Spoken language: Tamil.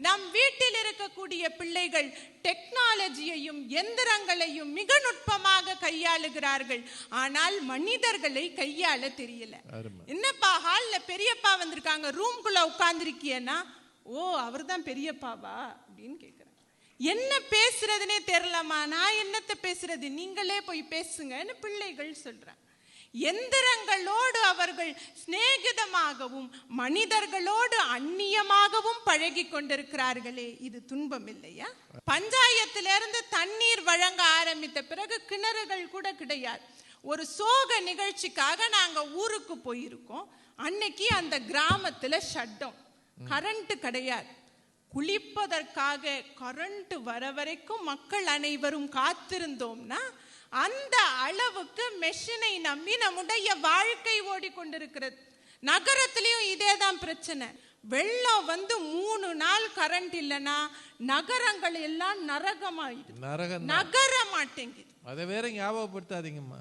நம் வீட்டில் இருக்கக்கூடிய பிள்ளைகள் டெக்னாலஜியையும் எந்திரங்களையும் மிக நுட்பமாக கையாளுகிறார்கள். ஆனால் மனிதர்களை கையாள தெரியல. என்னப்பா ஹால்ல பெரியப்பா வந்திருக்காங்க, ரூம்குள்ள உட்கார்ந்துருக்கியன்னா, ஓ அவர் தான் பெரியப்பாவா அப்படின்னு கேட்கிறேன். என்ன பேசுறதுனே தெரியலமா, நான் என்னத்தை பேசுறது, நீங்களே போய் பேசுங்கன்னு பிள்ளைகள் சொல்றாங்க. எந்திரங்களோடு அவர்கள் சிநேகிதமாகவும் மனிதர்களோடு அந்நியமாகவும் பழகி கொண்டிருக்கிறார்களே, இது துன்பம் இல்லையா? பஞ்சாயத்திலிருந்து தண்ணீர் வழங்க ஆரம்பித்த பிறகு கிணறுகள் கூட கிடையாது. ஒரு சோக நிகழ்ச்சிக்காக நாங்க ஊருக்கு போயிருக்கோம். அன்னைக்கு அந்த கிராமத்துல ஷட்டவுன், கரண்ட் கிடையாது. குளிப்பதற்காக கரண்ட் வர வரைக்கும் மக்கள் அனைவரும் காத்திருந்தோம்னா, அந்த அளவுக்கு மெஷினை நம்பி நம்முடைய வாழ்க்கை ஓடிக்கொண்டிருக்கிறது. நகரத்திலையும் இதேதான் பிரச்சனை. வெள்ளம் வந்து 3 நாள் கரண்ட் இல்லைன்னா நகரங்கள் எல்லாம் நரகமாயிடுது, நகர மாட்டேங்குது. அதை வேற ஞாபகப்படுத்தாதீங்கம்மா.